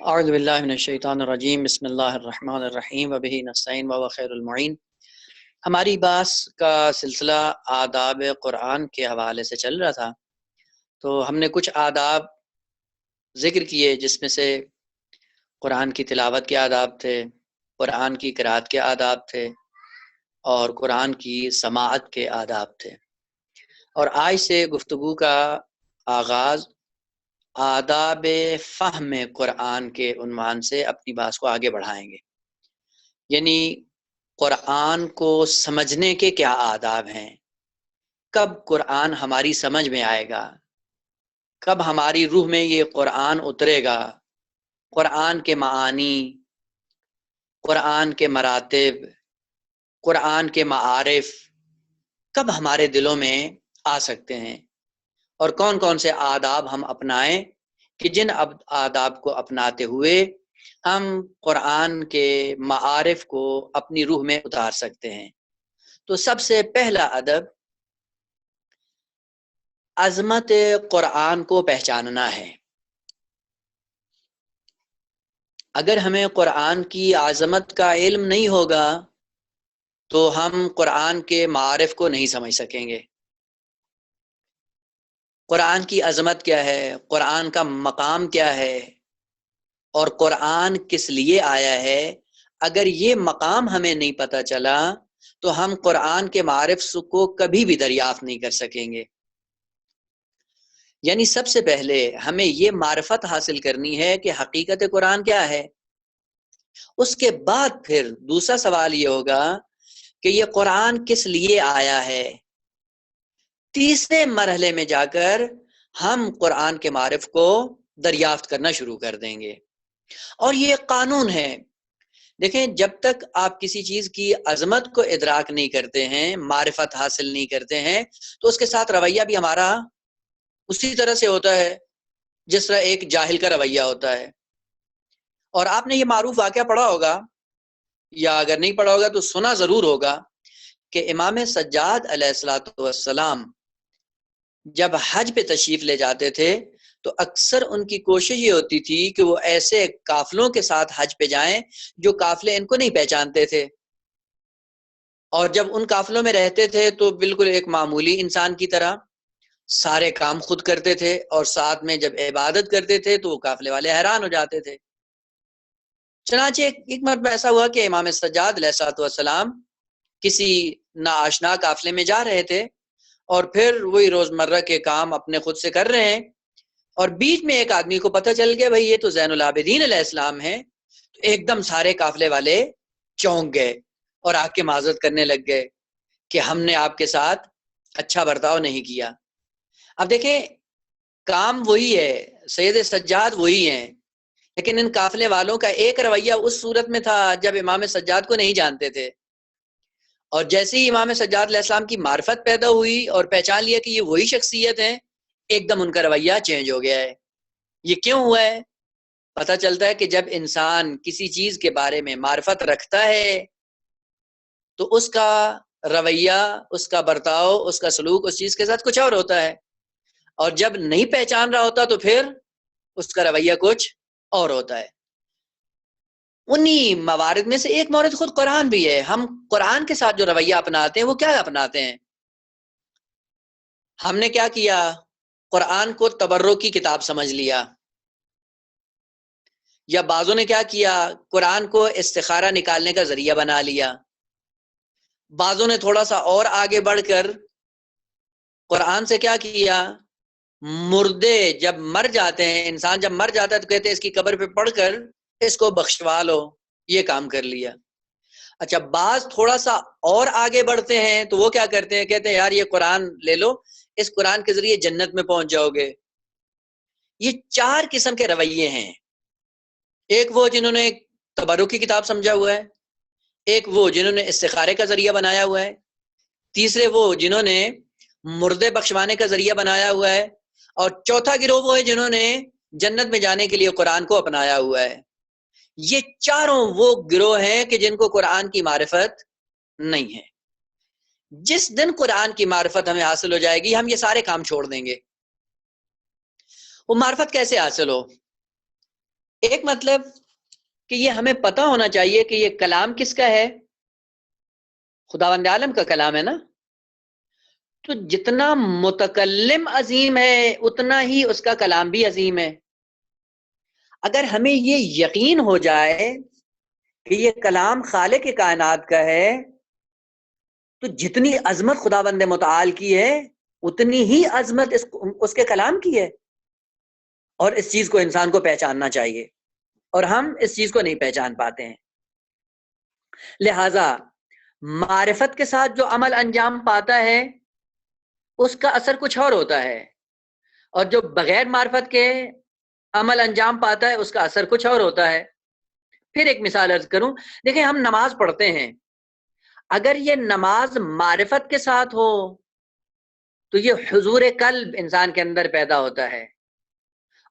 اعوذ باللہ من الشیطان الرجیم، بسم اللہ الرحمن الرحیم وبہ نستعین وهو خیر المعین۔ ہماری بحث کا سلسلہ آداب قرآن کے حوالے سے چل رہا تھا، تو ہم نے کچھ آداب ذکر کیے جس میں سے قرآن کی تلاوت کے آداب تھے، قرآن کی قرأت کے آداب تھے اور قرآن کی سماعت کے آداب تھے۔ اور آج سے گفتگو کا آغاز آداب فہم قرآن کے عنوان سے اپنی بات کو آگے بڑھائیں گے، یعنی قرآن کو سمجھنے کے کیا آداب ہیں، کب قرآن ہماری سمجھ میں آئے گا، کب ہماری روح میں یہ قرآن اترے گا، قرآن کے معانی، قرآن کے مراتب، قرآن کے معارف کب ہمارے دلوں میں آ سکتے ہیں، اور کون کون سے آداب ہم اپنائیں کہ جن آداب کو اپناتے ہوئے ہم قرآن کے معارف کو اپنی روح میں اتار سکتے ہیں۔ تو سب سے پہلا ادب عظمت قرآن کو پہچاننا ہے۔ اگر ہمیں قرآن کی عظمت کا علم نہیں ہوگا تو ہم قرآن کے معارف کو نہیں سمجھ سکیں گے۔ قرآن کی عظمت کیا ہے، قرآن کا مقام کیا ہے، اور قرآن کس لیے آیا ہے، اگر یہ مقام ہمیں نہیں پتہ چلا تو ہم قرآن کے معارف کو کبھی بھی دریافت نہیں کر سکیں گے۔ یعنی سب سے پہلے ہمیں یہ معرفت حاصل کرنی ہے کہ حقیقت قرآن کیا ہے۔ اس کے بعد پھر دوسرا سوال یہ ہوگا کہ یہ قرآن کس لیے آیا ہے۔ تیسرے مرحلے میں جا کر ہم قرآن کے معارف کو دریافت کرنا شروع کر دیں گے۔ اور یہ ایک قانون ہے، دیکھیں جب تک آپ کسی چیز کی عظمت کو ادراک نہیں کرتے ہیں، معرفت حاصل نہیں کرتے ہیں، تو اس کے ساتھ رویہ بھی ہمارا اسی طرح سے ہوتا ہے جس طرح ایک جاہل کا رویہ ہوتا ہے۔ اور آپ نے یہ معروف واقعہ پڑھا ہوگا، یا اگر نہیں پڑھا ہوگا تو سنا ضرور ہوگا، کہ امام سجاد علیہ السلام جب حج پہ تشریف لے جاتے تھے تو اکثر ان کی کوشش یہ ہوتی تھی کہ وہ ایسے قافلوں کے ساتھ حج پہ جائیں جو قافلے ان کو نہیں پہچانتے تھے، اور جب ان قافلوں میں رہتے تھے تو بالکل ایک معمولی انسان کی طرح سارے کام خود کرتے تھے، اور ساتھ میں جب عبادت کرتے تھے تو وہ قافلے والے حیران ہو جاتے تھے۔ چنانچہ ایک مرتبہ ایسا ہوا کہ امام سجاد علیہ السلام کسی ناآشنا قافلے میں جا رہے تھے، اور پھر وہی روزمرہ کے کام اپنے خود سے کر رہے ہیں، اور بیچ میں ایک آدمی کو پتہ چل گیا بھئی یہ تو زین العابدین علیہ السلام ہیں، تو ایک دم سارے قافلے والے چونک گئے اور آ کے معذرت کرنے لگ گئے کہ ہم نے آپ کے ساتھ اچھا برتاؤ نہیں کیا۔ اب دیکھیں کام وہی ہے، سید سجاد وہی ہیں، لیکن ان قافلے والوں کا ایک رویہ اس صورت میں تھا جب امام سجاد کو نہیں جانتے تھے، اور جیسے ہی امام سجاد علیہ السلام کی معرفت پیدا ہوئی اور پہچان لیا کہ یہ وہی شخصیت ہیں، ایک دم ان کا رویہ چینج ہو گیا ہے۔ یہ کیوں ہوا ہے؟ پتہ چلتا ہے کہ جب انسان کسی چیز کے بارے میں معرفت رکھتا ہے تو اس کا رویہ، اس کا برتاؤ، اس کا سلوک اس چیز کے ساتھ کچھ اور ہوتا ہے، اور جب نہیں پہچان رہا ہوتا تو پھر اس کا رویہ کچھ اور ہوتا ہے۔ انہی موارد میں سے ایک مورد خود قرآن بھی ہے۔ ہم قرآن کے ساتھ جو رویہ اپناتے ہیں وہ کیا اپناتے ہیں؟ ہم نے کیا کیا؟ قرآن کو تبرک کی کتاب سمجھ لیا، یا بعضوں نے کیا کیا؟ قرآن کو استخارہ نکالنے کا ذریعہ بنا لیا۔ بعضوں نے تھوڑا سا اور آگے بڑھ کر قرآن سے کیا کیا؟ مردے جب مر جاتے ہیں، انسان جب مر جاتا ہے تو کہتے ہیں اس کی قبر پہ پڑھ کر اس کو بخشوا لو، یہ کام کر لیا۔ اچھا بعض تھوڑا سا اور آگے بڑھتے ہیں تو وہ کیا کرتے ہیں؟ کہتے ہیں یار یہ قرآن لے لو، اس قرآن کے ذریعے جنت میں پہنچ جاؤ گے۔ یہ چار قسم کے رویے ہیں۔ ایک وہ جنہوں نے تبرک کی کتاب سمجھا ہوا ہے، ایک وہ جنہوں نے استخارے کا ذریعہ بنایا ہوا ہے، تیسرے وہ جنہوں نے مردے بخشوانے کا ذریعہ بنایا ہوا ہے، اور چوتھا گروہ وہ ہے جنہوں نے جنت میں جانے کے لیے قرآن کو اپنایا ہوا ہے۔ یہ چاروں وہ گروہ ہیں کہ جن کو قرآن کی معرفت نہیں ہے۔ جس دن قرآن کی معرفت ہمیں حاصل ہو جائے گی ہم یہ سارے کام چھوڑ دیں گے۔ وہ معرفت کیسے حاصل ہو؟ ایک مطلب کہ یہ ہمیں پتہ ہونا چاہیے کہ یہ کلام کس کا ہے، خداوند عالم کا کلام ہے نا، تو جتنا متکلم عظیم ہے اتنا ہی اس کا کلام بھی عظیم ہے۔ اگر ہمیں یہ یقین ہو جائے کہ یہ کلام خالق کائنات کا ہے، تو جتنی عظمت خداوند متعال کی ہے اتنی ہی عظمت اس کے کلام کی ہے، اور اس چیز کو انسان کو پہچاننا چاہیے، اور ہم اس چیز کو نہیں پہچان پاتے ہیں۔ لہذا معرفت کے ساتھ جو عمل انجام پاتا ہے اس کا اثر کچھ اور ہوتا ہے، اور جو بغیر معرفت کے عمل انجام پاتا ہے اس کا اثر کچھ اور ہوتا ہے۔ پھر ایک مثال عرض کروں، دیکھیں ہم نماز پڑھتے ہیں، اگر یہ نماز معرفت کے ساتھ ہو تو یہ حضور قلب انسان کے اندر پیدا ہوتا ہے،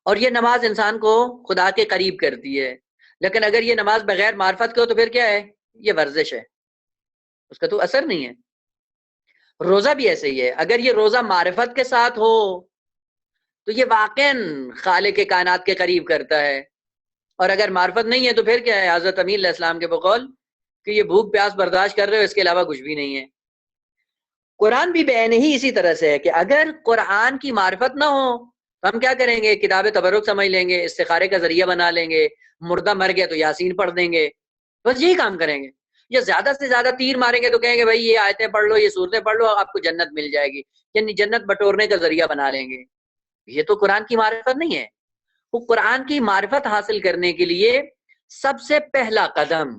اور یہ نماز انسان کو خدا کے قریب کرتی ہے۔ لیکن اگر یہ نماز بغیر معرفت کے ہو تو پھر کیا ہے؟ یہ ورزش ہے، اس کا تو اثر نہیں ہے۔ روزہ بھی ایسے ہی ہے، اگر یہ روزہ معرفت کے ساتھ ہو تو یہ واقعاً خالق کائنات کے قریب کرتا ہے، اور اگر معرفت نہیں ہے تو پھر کیا ہے؟ حضرت امین علیہ السلام کے بقول کہ یہ بھوک پیاس برداشت کر رہے ہو، اس کے علاوہ کچھ بھی نہیں ہے۔ قرآن بھی بعین ہی اسی طرح سے ہے کہ اگر قرآن کی معرفت نہ ہو تو ہم کیا کریں گے؟ کتاب تبرک سمجھ لیں گے، استخارے کا ذریعہ بنا لیں گے، مردہ مر گیا تو یاسین پڑھ دیں گے، بس یہی کام کریں گے۔ یا زیادہ سے زیادہ تیر ماریں گے تو کہیں گے بھائی یہ آیتیں پڑھ لو، یہ صورتیں پڑھ لو، آپ کو جنت مل جائے گی، یعنی جنت بٹورنے کا ذریعہ بنا لیں گے۔ یہ تو قرآن کی معرفت نہیں ہے۔ وہ قرآن کی معرفت حاصل کرنے کے لیے سب سے پہلا قدم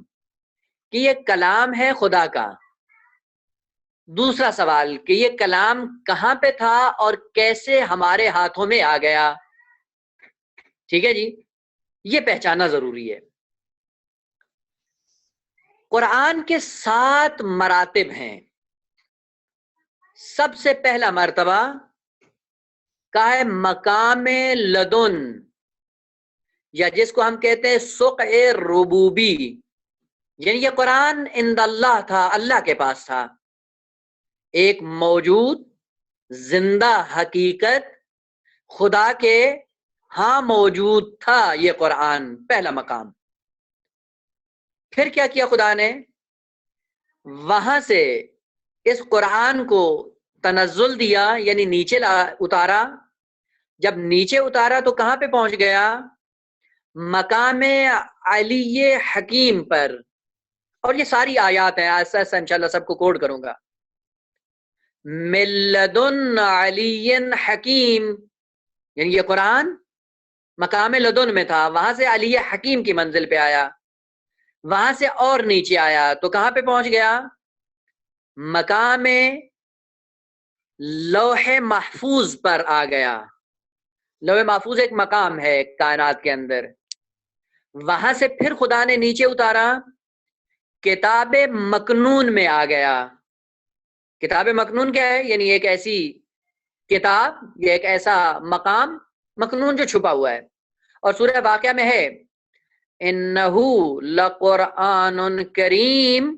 کہ یہ کلام ہے خدا کا، دوسرا سوال کہ یہ کلام کہاں پہ تھا اور کیسے ہمارے ہاتھوں میں آ گیا۔ ٹھیک ہے جی، یہ پہچاننا ضروری ہے۔ قرآن کے 7 مراتب ہیں۔ سب سے پہلا مرتبہ کا ہے مقام لدن، یا جس کو ہم کہتے ہیں سقع ربوبی، یعنی یہ قرآن عند اللہ تھا، اللہ کے پاس تھا، ایک موجود زندہ حقیقت خدا کے ہاں موجود تھا یہ قرآن، پہلا مقام۔ پھر کیا کیا خدا نے؟ وہاں سے اس قرآن کو تنزل دیا، یعنی نیچے اتارا۔ جب نیچے اتارا تو کہاں پہ پہنچ گیا؟ مقام علی حکیم پر۔ اور یہ ساری آیات ہیں، ایسا ایسا انشاءاللہ سب کو کوڈ کروں گا۔ ملدن علی حکیم، یعنی یہ قرآن مقام لدن میں تھا، وہاں سے علی حکیم کی منزل پہ آیا، وہاں سے اور نیچے آیا تو کہاں پہ پہنچ گیا؟ مقام لوح محفوظ پر آ گیا۔ لوح محفوظ ایک مقام ہے کائنات کے اندر۔ وہاں سے پھر خدا نے نیچے اتارا، کتاب مکنون میں آ گیا۔ کتاب مکنون کیا ہے؟ یعنی ایک ایسی کتاب یا ایک ایسا مقام مکنون جو چھپا ہوا ہے، اور سورہ واقعہ میں ہے انہو لقرآن کریم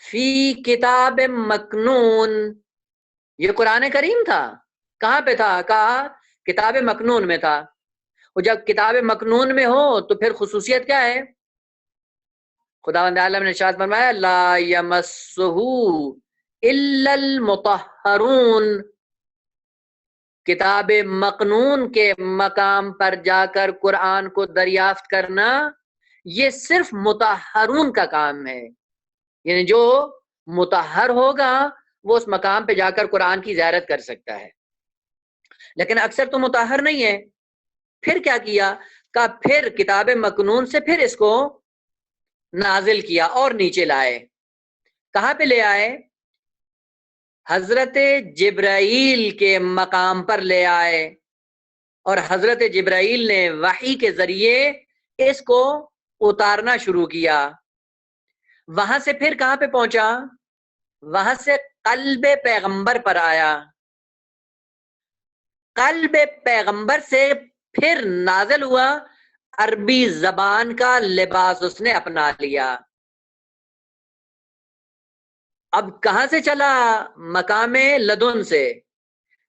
فی کتاب مکنون۔ یہ قرآن کریم تھا، کہاں پہ تھا؟ کہا کتاب مکنون میں تھا۔ اور جب کتاب مکنون میں ہو تو پھر خصوصیت کیا ہے؟ خداوند عالم نے ارشاد فرمایا لا یمسہ الا المطہرون۔ کتاب مکنون کے مقام پر جا کر قرآن کو دریافت کرنا یہ صرف مطہرون کا کام ہے، یعنی جو مطہر ہوگا وہ اس مقام پہ جا کر قرآن کی زیارت کر سکتا ہے، لیکن اکثر تو مطہر نہیں ہے۔ پھر کیا کیا؟ کہ پھر کتاب مکنون سے پھر اس کو نازل کیا اور نیچے لائے۔ کہاں پہ لے آئے؟ حضرت جبرائیل کے مقام پر لے آئے، اور حضرت جبرائیل نے وحی کے ذریعے اس کو اتارنا شروع کیا۔ وہاں سے پھر کہاں پہ پہنچا؟ وہاں سے قلب پیغمبر پر آیا۔ قلب پیغمبر سے پھر نازل ہوا، عربی زبان کا لباس اس نے اپنا لیا۔ اب کہاں سے چلا؟ مقام لدن سے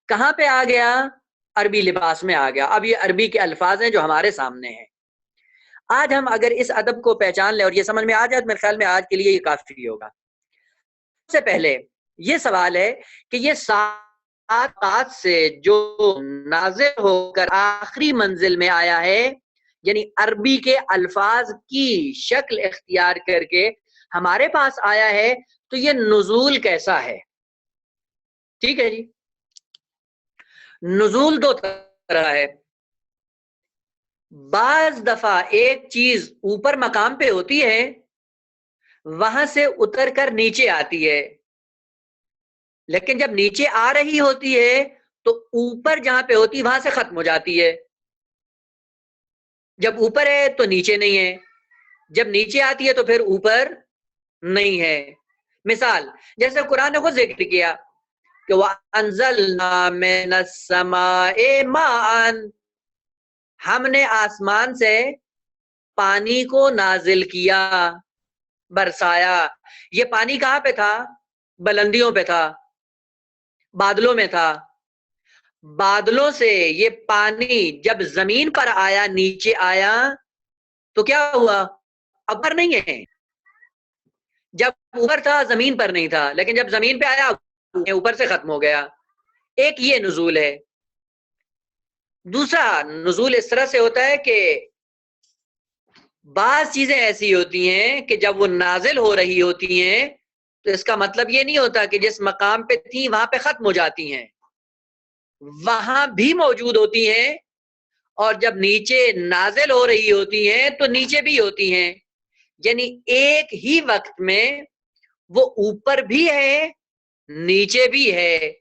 کہاں پہ آ گیا؟ عربی لباس میں آ گیا۔ اب یہ عربی کے الفاظ ہیں جو ہمارے سامنے ہیں۔ آج ہم اگر اس ادب کو پہچان لیں اور یہ سمجھ میں آ جائے، میرے خیال میں آج کے لیے یہ کافی ہوگا۔ سب سے پہلے یہ سوال ہے کہ یہ سات سے جو نازل ہو کر آخری منزل میں آیا ہے، یعنی عربی کے الفاظ کی شکل اختیار کر کے ہمارے پاس آیا ہے، تو یہ نزول کیسا ہے؟ ٹھیک ہے جی، نزول دو طرح ہے۔ بعض دفعہ ایک چیز اوپر مقام پہ ہوتی ہے، وہاں سے اتر کر نیچے آتی ہے، لیکن جب نیچے آ رہی ہوتی ہے تو اوپر جہاں پہ ہوتی وہاں سے ختم ہو جاتی ہے۔ جب اوپر ہے تو نیچے نہیں ہے، جب نیچے آتی ہے تو پھر اوپر نہیں ہے۔ مثال جیسے قرآن نے خود ذکر کیا کہ وَأَنزَلْنَا مِنَ السَّمَاءِ مَاءً، ہم نے آسمان سے پانی کو نازل کیا، برسایا۔ یہ پانی کہاں پہ تھا؟ بلندیوں پہ تھا، بادلوں میں تھا۔ بادلوں سے یہ پانی جب زمین پر آیا، نیچے آیا، تو کیا ہوا؟ اوپر نہیں ہے۔ جب اوپر تھا زمین پر نہیں تھا، لیکن جب زمین پہ آیا اوپر سے ختم ہو گیا۔ ایک یہ نزول ہے۔ دوسرا نزول اس طرح سے ہوتا ہے کہ بعض چیزیں ایسی ہوتی ہیں کہ جب وہ نازل ہو رہی ہوتی ہیں تو اس کا مطلب یہ نہیں ہوتا کہ جس مقام پہ تھی وہاں پہ ختم ہو جاتی ہیں، وہاں بھی موجود ہوتی ہیں، اور جب نیچے نازل ہو رہی ہوتی ہیں تو نیچے بھی ہوتی ہیں، یعنی ایک ہی وقت میں وہ اوپر بھی ہے نیچے بھی ہے۔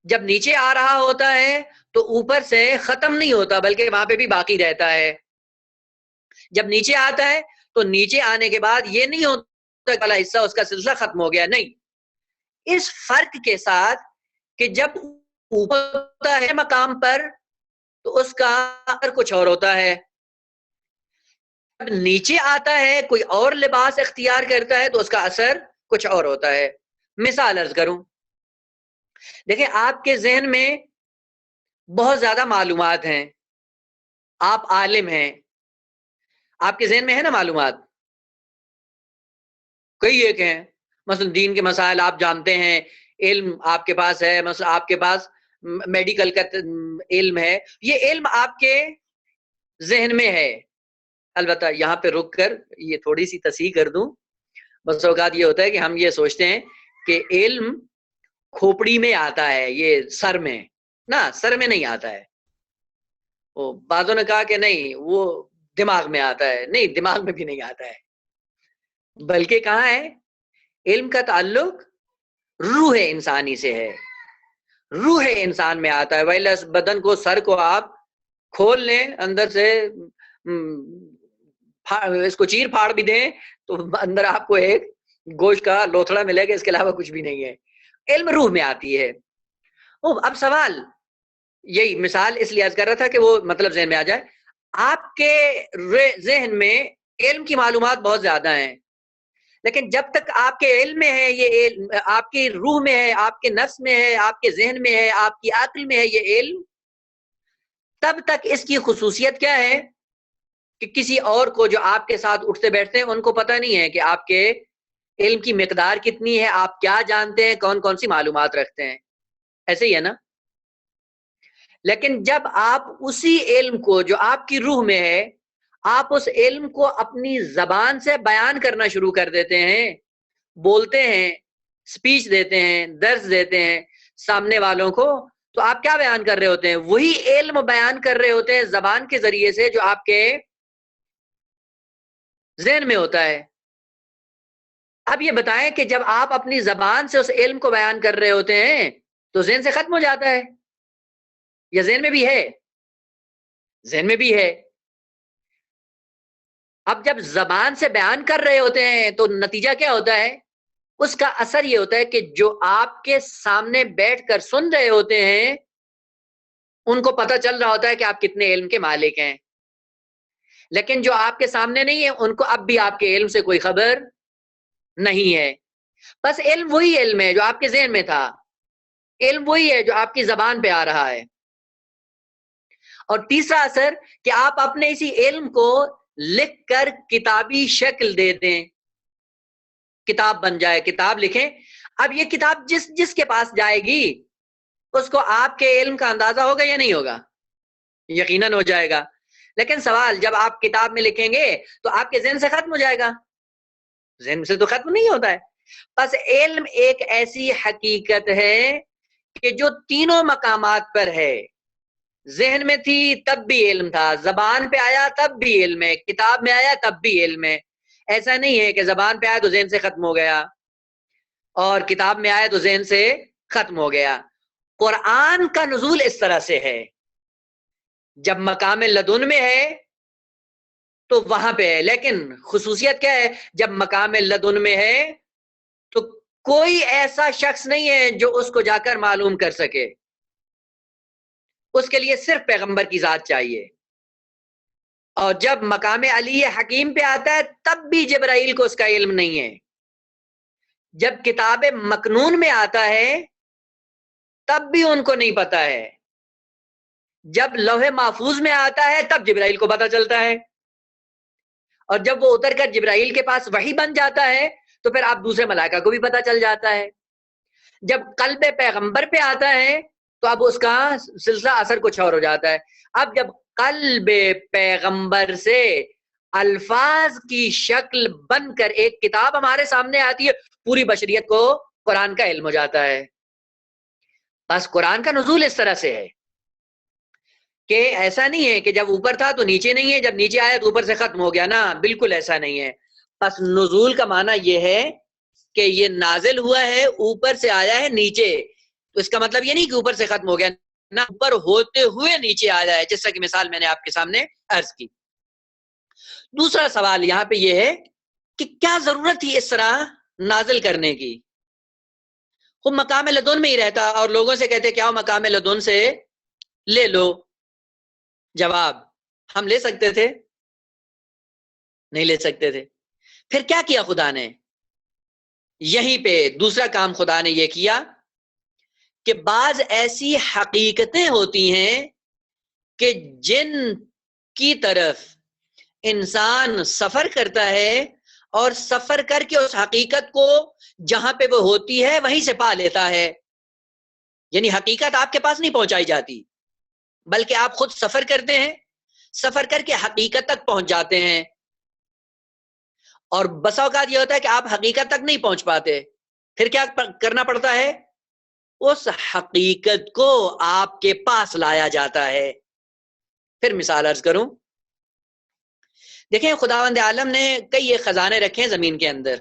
جب نیچے آ رہا ہوتا ہے تو اوپر سے ختم نہیں ہوتا بلکہ وہاں پہ بھی باقی رہتا ہے۔ جب نیچے آتا ہے تو نیچے آنے کے بعد یہ نہیں ہوتا کہ والا حصہ اس کا سلسلہ ختم ہو گیا، نہیں، اس فرق کے ساتھ کہ جب اوپر ہوتا ہے مقام پر تو اس کا اثر کچھ اور ہوتا ہے، جب نیچے آتا ہے کوئی اور لباس اختیار کرتا ہے تو اس کا اثر کچھ اور ہوتا ہے۔ مثال عرض کروں، دیکھیں آپ کے ذہن میں بہت زیادہ معلومات ہیں، آپ عالم ہیں، آپ کے ذہن میں ہے نا معلومات، کئی ایک ہیں، مثلا دین کے مسائل آپ جانتے ہیں، علم آپ کے پاس ہے، مثلا آپ کے پاس میڈیکل کا علم ہے، یہ علم آپ کے ذہن میں ہے۔ البتہ یہاں پہ رک کر یہ تھوڑی سی تصحیح کر دوں، بس اوقات یہ ہوتا ہے کہ ہم یہ سوچتے ہیں کہ علم کھوپڑی میں آتا ہے، یہ سر میں نا، سر میں نہیں آتا ہے۔ وہ بعضوں نے کہا کہ نہیں وہ دماغ میں آتا ہے، نہیں دماغ میں بھی نہیں آتا ہے، بلکہ کہاں ہے؟ علم کا تعلق روح انسانی سے ہے، روح انسان میں آتا ہے۔ ویلا بدن کو، سر کو آپ کھول لیں اندر سے، اس کو چیر پھاڑ بھی دیں تو اندر آپ کو ایک گوشت کا لوتھڑا ملے گا، اس کے علاوہ کچھ بھی نہیں ہے۔ علم روح میں آتی ہے۔ اب سوال یہی مثال اس لیے عرض کر رہا تھا کہ وہ مطلب ذہن میں آ جائے۔ آپ کے ذہن میں علم کی معلومات بہت زیادہ ہیں، لیکن جب تک آپ کے علم میں ہے، یہ علم آپ کی روح میں ہے، آپ کے نفس میں ہے، آپ کے ذہن میں ہے، آپ کی عقل میں ہے یہ علم، تب تک اس کی خصوصیت کیا ہے کہ کسی اور کو جو آپ کے ساتھ اٹھتے بیٹھتے ہیں ان کو پتہ نہیں ہے کہ آپ کے علم کی مقدار کتنی ہے، آپ کیا جانتے ہیں، کون کون سی معلومات رکھتے ہیں، ایسے ہی ہے نا۔ لیکن جب آپ اسی علم کو جو آپ کی روح میں ہے، آپ اس علم کو اپنی زبان سے بیان کرنا شروع کر دیتے ہیں، بولتے ہیں، سپیچ دیتے ہیں، درس دیتے ہیں سامنے والوں کو، تو آپ کیا بیان کر رہے ہوتے ہیں؟ وہی علم بیان کر رہے ہوتے ہیں زبان کے ذریعے سے جو آپ کے ذہن میں ہوتا ہے۔ اب یہ بتائیں کہ جب آپ اپنی زبان سے اس علم کو بیان کر رہے ہوتے ہیں تو ذہن سے ختم ہو جاتا ہے یا ذہن میں بھی ہے؟ ذہن میں بھی ہے۔ اب جب زبان سے بیان کر رہے ہوتے ہیں تو نتیجہ کیا ہوتا ہے؟ اس کا اثر یہ ہوتا ہے کہ جو آپ کے سامنے بیٹھ کر سن رہے ہوتے ہیں ان کو پتہ چل رہا ہوتا ہے کہ آپ کتنے علم کے مالک ہیں، لیکن جو آپ کے سامنے نہیں ہے ان کو اب بھی آپ کے علم سے کوئی خبر نہیں ہے۔ بس علم وہی علم ہے جو آپ کے ذہن میں تھا، علم وہی ہے جو آپ کی زبان پہ آ رہا ہے۔ اور تیسرا اثر کہ آپ اپنے اسی علم کو لکھ کر کتابی شکل دے دیں، کتاب بن جائے، کتاب لکھیں. اب یہ کتاب جس جس کے پاس جائے گی اس کو آپ کے علم کا اندازہ ہوگا یا نہیں ہوگا؟ یقیناً ہو جائے گا. لیکن سوال، جب آپ کتاب میں لکھیں گے تو آپ کے ذہن سے ختم ہو جائے گا؟ ذہن سے تو ختم نہیں ہوتا ہے. بس علم ایک ایسی حقیقت ہے کہ جو تینوں مقامات پر ہے. ذہن میں تھی تب بھی علم تھا، زبان پہ آیا تب بھی علم ہے، کتاب میں آیا تب بھی علم ہے. ایسا نہیں ہے کہ زبان پہ آیا تو ذہن سے ختم ہو گیا اور کتاب میں آیا تو ذہن سے ختم ہو گیا. قرآن کا نزول اس طرح سے ہے، جب مقام لدن میں ہے تو وہاں پہ ہے. لیکن خصوصیت کیا ہے؟ جب مقام لدن میں ہے تو کوئی ایسا شخص نہیں ہے جو اس کو جا کر معلوم کر سکے. اس کے لیے صرف پیغمبر کی ذات چاہیے. اور جب مقام علی حکیم پہ آتا ہے تب بھی جبرائیل کو اس کا علم نہیں ہے. جب کتاب مکنون میں آتا ہے تب بھی ان کو نہیں پتا ہے. جب لوح محفوظ میں آتا ہے تب جبرائیل کو پتا چلتا ہے. اور جب وہ اتر کر جبرائیل کے پاس وحی بن جاتا ہے تو پھر آپ دوسرے ملائکہ کو بھی پتا چل جاتا ہے. جب قلب پیغمبر پہ آتا ہے تو اب اس کا سلسلہ اثر کچھ اور ہو جاتا ہے. اب جب قلب پیغمبر سے الفاظ کی شکل بن کر ایک کتاب ہمارے سامنے آتی ہے، پوری بشریت کو قرآن کا علم ہو جاتا ہے. بس قرآن کا نزول اس طرح سے ہے کہ ایسا نہیں ہے کہ جب اوپر تھا تو نیچے نہیں ہے، جب نیچے آیا تو اوپر سے ختم ہو گیا. نا، بالکل ایسا نہیں ہے. بس نزول کا معنی یہ ہے کہ یہ نازل ہوا ہے، اوپر سے آیا ہے نیچے. تو اس کا مطلب یہ نہیں کہ اوپر سے ختم ہو گیا، نہ، اوپر ہوتے ہوئے نیچے آیا ہے، جیسا کہ مثال میں نے آپ کے سامنے عرض کی. دوسرا سوال یہاں پہ یہ ہے کہ کیا ضرورت تھی اس طرح نازل کرنے کی؟ خود مقام لدن میں ہی رہتا اور لوگوں سے کہتے کیا مقام لدن سے لے لو. جواب، ہم لے سکتے تھے؟ نہیں لے سکتے تھے. پھر کیا کیا خدا نے؟ یہیں پہ دوسرا کام خدا نے یہ کیا کہ بعض ایسی حقیقتیں ہوتی ہیں کہ جن کی طرف انسان سفر کرتا ہے اور سفر کر کے اس حقیقت کو جہاں پہ وہ ہوتی ہے وہیں سے پا لیتا ہے. یعنی حقیقت آپ کے پاس نہیں پہنچائی جاتی بلکہ آپ خود سفر کرتے ہیں، سفر کر کے حقیقت تک پہنچ جاتے ہیں. اور بسا اوقات یہ ہوتا ہے کہ آپ حقیقت تک نہیں پہنچ پاتے، پھر کیا کرنا پڑتا ہے؟ اس حقیقت کو آپ کے پاس لایا جاتا ہے. پھر مثال عرض کروں، دیکھیں خداوند عالم نے کئی یہ خزانے رکھے ہیں زمین کے اندر.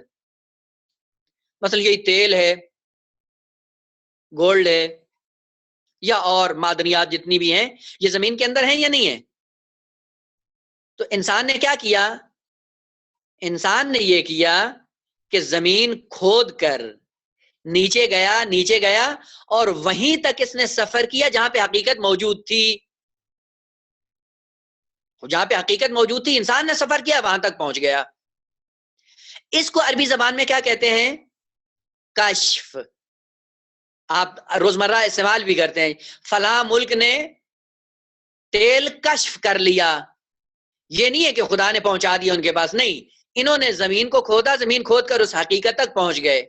مثلا یہی تیل ہے، گولڈ ہے، یا اور معدنیات جتنی بھی ہیں، یہ زمین کے اندر ہیں یا نہیں ہیں؟ تو انسان نے کیا کیا؟ انسان نے یہ کیا کہ زمین کھود کر نیچے گیا اور وہیں تک اس نے سفر کیا جہاں پہ حقیقت موجود تھی. جہاں پہ حقیقت موجود تھی انسان نے سفر کیا، وہاں تک پہنچ گیا. اس کو عربی زبان میں کیا کہتے ہیں؟ کشف. آپ روزمرہ استعمال بھی کرتے ہیں، فلاں ملک نے تیل کشف کر لیا. یہ نہیں ہے کہ خدا نے پہنچا دیا ان کے پاس، نہیں، انہوں نے زمین کو کھودا، زمین کھود کر اس حقیقت تک پہنچ گئے.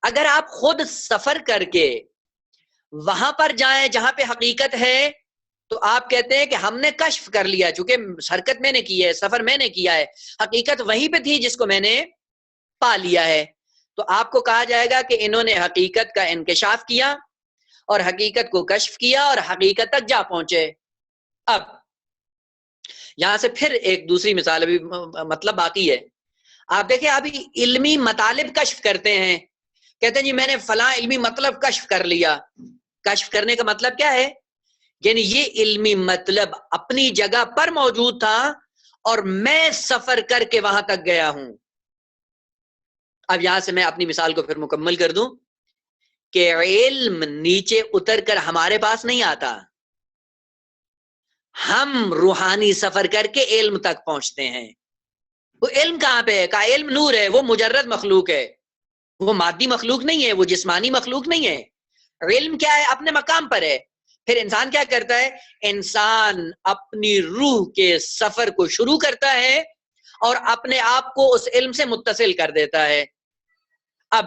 اگر آپ خود سفر کر کے وہاں پر جائیں جہاں پہ حقیقت ہے تو آپ کہتے ہیں کہ ہم نے کشف کر لیا، چونکہ حرکت میں نے کی ہے، سفر میں نے کیا ہے، حقیقت وہیں پہ تھی جس کو میں نے پا لیا ہے. تو آپ کو کہا جائے گا کہ انہوں نے حقیقت کا انکشاف کیا اور حقیقت کو کشف کیا اور حقیقت تک جا پہنچے. اب یہاں سے پھر ایک دوسری مثال ابھی مطلب باقی ہے. آپ دیکھیں ابھی علمی مطالب کشف کرتے ہیں، کہتے ہیں جی میں نے فلاں علمی مطلب کشف کر لیا. کشف کرنے کا مطلب کیا ہے؟ یعنی یہ علمی مطلب اپنی جگہ پر موجود تھا اور میں سفر کر کے وہاں تک گیا ہوں. اب یہاں سے میں اپنی مثال کو پھر مکمل کر دوں کہ علم نیچے اتر کر ہمارے پاس نہیں آتا، ہم روحانی سفر کر کے علم تک پہنچتے ہیں. وہ علم کہاں پہ ہے؟ کا علم نور ہے، وہ مجرد مخلوق ہے، وہ مادی مخلوق نہیں ہے، وہ جسمانی مخلوق نہیں ہے. علم کیا ہے؟ اپنے مقام پر ہے. پھر انسان کیا کرتا ہے؟ انسان اپنی روح کے سفر کو شروع کرتا ہے اور اپنے آپ کو اس علم سے متصل کر دیتا ہے۔ اب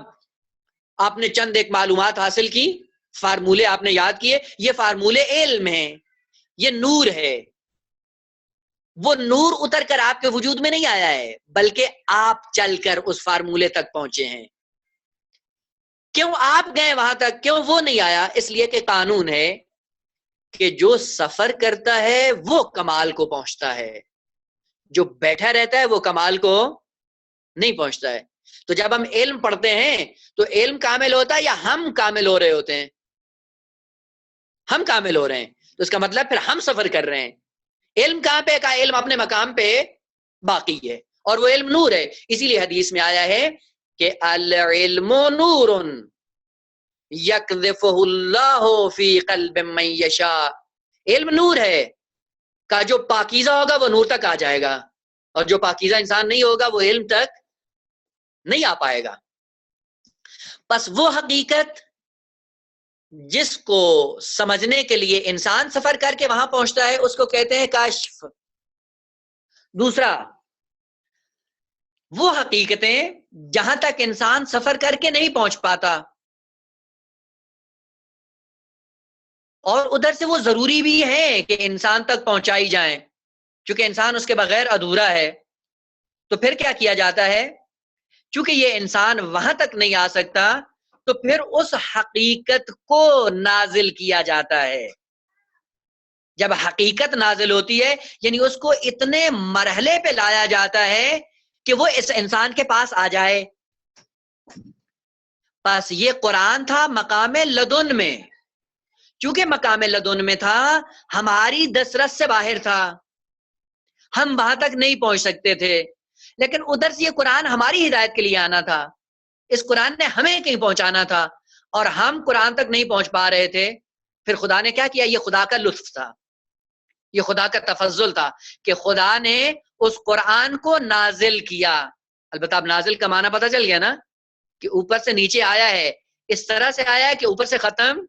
آپ نے چند ایک معلومات حاصل کی، فارمولے آپ نے یاد کیے، یہ فارمولے علم ہیں، یہ نور ہے۔ وہ نور اتر کر آپ کے وجود میں نہیں آیا ہے، بلکہ آپ چل کر اس فارمولے تک پہنچے ہیں۔ کیوں آپ گئے وہاں تک؟ کیوں وہ نہیں آیا؟ اس لیے کہ قانون ہے کہ جو سفر کرتا ہے وہ کمال کو پہنچتا ہے، جو بیٹھا رہتا ہے وہ کمال کو نہیں پہنچتا ہے۔ تو جب ہم علم پڑھتے ہیں تو علم کامل ہوتا ہے یا ہم کامل ہو رہے ہوتے ہیں؟ ہم کامل ہو رہے ہیں، تو اس کا مطلب پھر ہم سفر کر رہے ہیں۔ علم کہاں پہ کا؟ علم اپنے مقام پہ باقی ہے، اور وہ علم نور ہے۔ اسی لیے حدیث میں آیا ہے کہ العلم نور یقذفہ اللہ فی قلب من یشاء، علم نور ہے کا جو پاکیزہ ہوگا وہ نور تک آ جائے گا، اور جو پاکیزہ انسان نہیں ہوگا وہ علم تک نہیں آ پائے گا۔ پس وہ حقیقت جس کو سمجھنے کے لیے انسان سفر کر کے وہاں پہنچتا ہے اس کو کہتے ہیں کشف۔ دوسرا، وہ حقیقتیں جہاں تک انسان سفر کر کے نہیں پہنچ پاتا، اور ادھر سے وہ ضروری بھی ہے کہ انسان تک پہنچائی جائیں، چونکہ انسان اس کے بغیر ادھورا ہے۔ تو پھر کیا کیا جاتا ہے؟ چونکہ یہ انسان وہاں تک نہیں آ سکتا تو پھر اس حقیقت کو نازل کیا جاتا ہے۔ جب حقیقت نازل ہوتی ہے یعنی اس کو اتنے مرحلے پہ لایا جاتا ہے کہ وہ اس انسان کے پاس آ جائے۔ پس یہ قرآن تھا مقام لدن میں، چونکہ مقام لدن میں تھا ہماری دسترس سے باہر تھا، ہم وہاں تک نہیں پہنچ سکتے تھے، لیکن ادھر سے یہ قرآن ہماری ہدایت کے لیے آنا تھا، اس قرآن نے ہمیں کہیں پہنچانا تھا، اور ہم قرآن تک نہیں پہنچ پا رہے تھے۔ پھر خدا نے کیا کیا؟ یہ خدا کا لطف تھا، یہ خدا کا تفضل تھا کہ خدا نے اس قرآن کو نازل کیا۔ البتہ اب نازل کا معنی پتہ چل گیا نا، کہ اوپر سے نیچے آیا ہے، اس طرح سے آیا ہے کہ اوپر سے ختم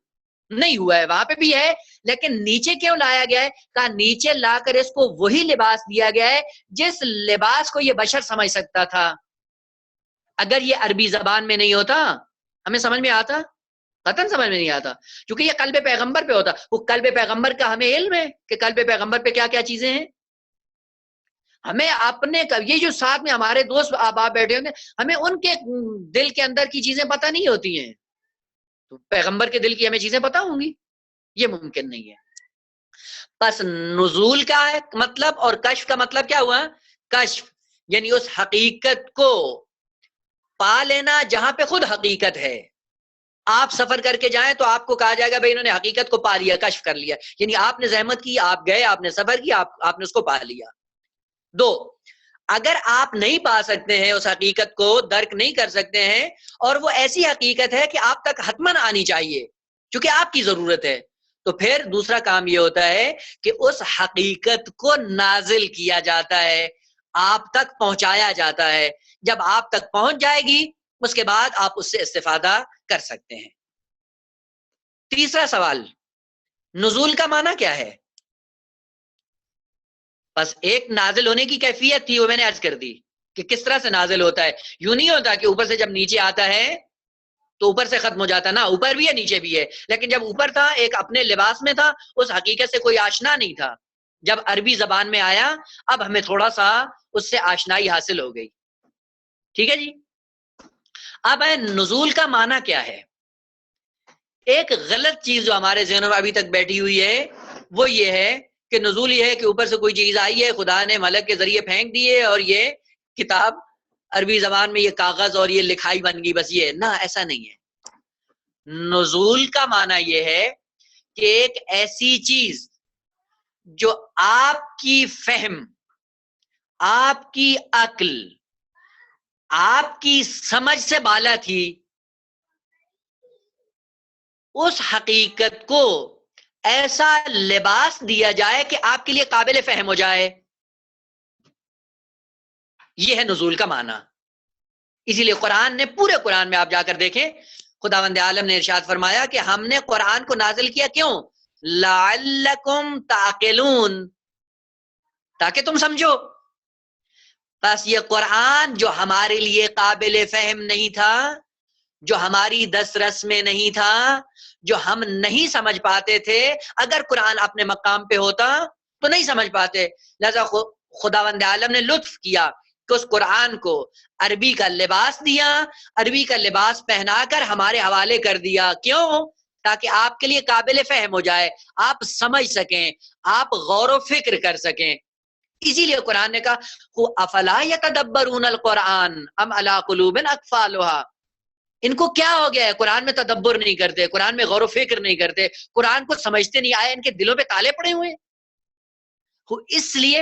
نہیں ہوا ہے، وہاں پہ بھی ہے لیکن نیچے کیوں لایا گیا ہے؟ کہا نیچے لا کر اس کو وہی لباس دیا گیا ہے جس لباس کو یہ بشر سمجھ سکتا تھا۔ اگر یہ عربی زبان میں نہیں ہوتا ہمیں سمجھ میں آتا؟ قطعاً سمجھ میں نہیں آتا، کیونکہ یہ قلب پیغمبر پہ ہوتا۔ وہ قلب پیغمبر کا ہمیں علم ہے کہ قلب پیغمبر پہ کیا کیا چیزیں ہیں، ہمیں اپنے یہ جو ساتھ میں ہمارے دوست احباب بیٹھے ہوں گے ہمیں ان کے دل کے اندر کی چیزیں پتہ نہیں ہوتی ہیں، تو پیغمبر کے دل کی ہمیں چیزیں پتہ ہوں گی؟ یہ ممکن نہیں ہے۔ پس نزول کا مطلب اور کشف کا مطلب کیا ہوا؟ کشف یعنی اس حقیقت کو پا لینا جہاں پہ خود حقیقت ہے۔ آپ سفر کر کے جائیں تو آپ کو کہا جائے گا بھائی انہوں نے حقیقت کو پا لیا، کشف کر لیا، یعنی آپ نے زحمت کی، آپ گئے، آپ نے سفر کیا، آپ نے اس کو پا لیا۔ دو، اگر آپ نہیں پا سکتے ہیں، اس حقیقت کو درک نہیں کر سکتے ہیں، اور وہ ایسی حقیقت ہے کہ آپ تک حتماً آنی چاہیے چونکہ آپ کی ضرورت ہے، تو پھر دوسرا کام یہ ہوتا ہے کہ اس حقیقت کو نازل کیا جاتا ہے، آپ تک پہنچایا جاتا ہے۔ جب آپ تک پہنچ جائے گی اس کے بعد آپ اس سے استفادہ کر سکتے ہیں۔ تیسرا سوال، نزول کا معنی کیا ہے؟ بس ایک نازل ہونے کی کیفیت تھی، وہ میں نے عرض کر دی کہ کس طرح سے نازل ہوتا ہے۔ یوں نہیں ہوتا کہ اوپر سے جب نیچے آتا ہے تو اوپر سے ختم ہو جاتا، نہ، اوپر بھی ہے نیچے بھی ہے، لیکن جب اوپر تھا ایک اپنے لباس میں تھا، اس حقیقت سے کوئی آشنا نہیں تھا۔ جب عربی زبان میں آیا اب ہمیں تھوڑا سا اس سے آشنائی حاصل ہو گئی، ٹھیک ہے جی۔ اب ہے نزول کا معنی کیا ہے؟ ایک غلط چیز جو ہمارے ذہنوں میں ابھی تک بیٹھی ہوئی ہے وہ یہ ہے کہ نزول یہ ہے کہ اوپر سے کوئی چیز آئی ہے، خدا نے ملک کے ذریعے پھینک دی ہے اور یہ کتاب عربی زبان میں یہ کاغذ اور یہ لکھائی بن گئی، بس یہ نہ، ایسا نہیں ہے۔ نزول کا معنی یہ ہے کہ ایک ایسی چیز جو آپ کی فہم، آپ کی عقل، آپ کی سمجھ سے بالا تھی، اس حقیقت کو ایسا لباس دیا جائے کہ آپ کے لیے قابل فہم ہو جائے، یہ ہے نزول کا معنی۔ اسی لیے قرآن نے، پورے قرآن میں آپ جا کر دیکھیں، خداوند عالم نے ارشاد فرمایا کہ ہم نے قرآن کو نازل کیا کیوں؟ لعلکم تعقلون، تاکہ تم سمجھو۔ بس یہ قرآن جو ہمارے لیے قابل فہم نہیں تھا، جو ہماری دسترس میں نہیں تھا، جو ہم نہیں سمجھ پاتے تھے، اگر قرآن اپنے مقام پہ ہوتا تو نہیں سمجھ پاتے، لہذا خداوند عالم نے لطف کیا کہ اس قرآن کو عربی کا لباس دیا، عربی کا لباس پہنا کر ہمارے حوالے کر دیا۔ کیوں؟ تاکہ آپ کے لیے قابل فہم ہو جائے، آپ سمجھ سکیں، آپ غور و فکر کر سکیں۔ اسی لیے قرآن نے کہا افلا یتدبرون القرآن ام علی قلوب اقفالها، ان کو کیا ہو گیا ہے؟ قرآن میں تدبر نہیں کرتے، قرآن میں غور و فکر نہیں کرتے، قرآن کو سمجھتے نہیں، آئے ان کے دلوں پہ تالے پڑے ہوئے ہیں۔ اس لیے